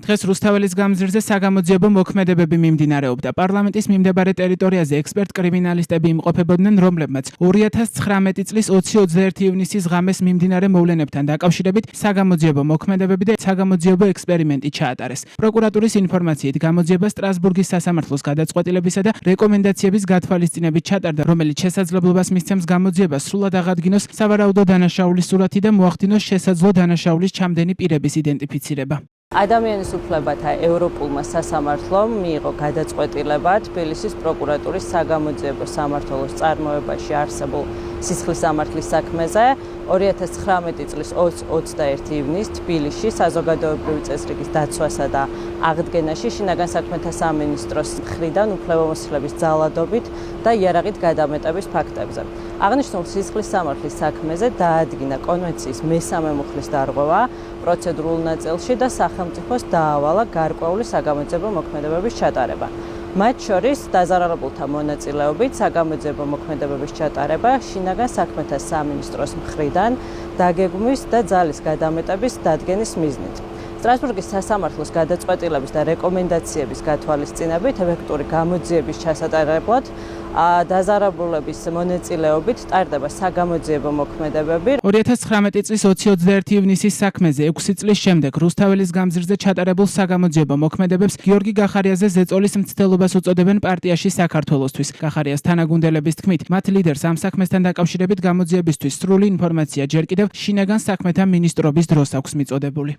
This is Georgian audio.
დღეს რუსთაველის გამზირზე საგამოძიებო მოქმედებები მიმდინარეობდა. პარლამენტის მიმდებარე ტერიტორიაზე ექსპერტ-კრიმინალისტები იმყოფებოდნენ, რომლებმაც 2019 წლის 20-21 ივნისის ღამეს მიმდინარე მოვლენებთან დაკავშირებით საგამოძიებო მოქმედებები და საგამოძიებო ექსპერიმენტი ჩაატარეს. პროკურატურის ინფორმაციით გამოძიება სტრასბურგის სასამართლოს გადაწყვეტილებისა და რეკომენდაციების გათვალისწინებით ჩატარდა, რომელიც შესაძლებლობას მისცემს გამოძიებას სრულად აღადგინოს სავარაუდო დანაშაულის სურათი და მოახდინოს შესაძლო დანაშაულის ჩამდენი პირების იდენტიფიცირება. ადამიანის უფლებათა ევროპულმა სასამართლომ მიიღო გადაწყვეტილება თბილისის პროკურატურის საგამოძიებო სამმართველოს წარმოებაში არსებულ სისხლის სამართლის საქმეზე 2019 წლის 21 ივნისს თბილისში საზოგადოებრივი წესრიგის დაცვასა და აღდგენაში შინაგან საქმეთა სამინისტროს მხრიდან უფლებამოსილების ძალადობით და იარაღით გადამეტების ფაქტებზე. აღნიშნულ სისხლის სამართლის საქმეზე დაადგინა კონვენციის მესამე მუხლის დარღვევა პროცედურულ ნაწილში და სახელმწიფოს დაავალა გარკვეული საგამოძიებო მოქმედებების ჩატარება. მათ შორის დაზარალებულთა მონაწილეობით საგამოძიებო მოქმედებების ჩატარება შინაგან საქმეთა სამინისტროს მხრიდან დაგეგმვის და ძალის გადამეტების დადგენის მიზნით. სტრასბურგის სასამართლოს გადაწყვეტილების და რეკომენდაციების გათვალისწინებით ეფექტური გამოძიების ჩასატარებლად დაზარალებულების მონაწილეობით ტარდება საგამოძიებო მოქმედებები. 2019 წლის 20-21 ივნისის საქმეზე 6 წლის შემდეგ რუსთაველის გამზირზე ჩატარებულ საგამოძიებო მოქმედებებს გიორგი გახარიაზე ზეწოლის მცდელობას უწოდებენ პარტიაში საქართველოსთვის. გახარიას თანაგუნდელების თქმით, მათ ლიდერს ამ საქმესთან დაკავშირებით გამოძიებისთვის სრული ინფორმაცია ჯერ კიდევ შინაგან საქმეთა მინისტრობის დროს აქვს მიწოდებული.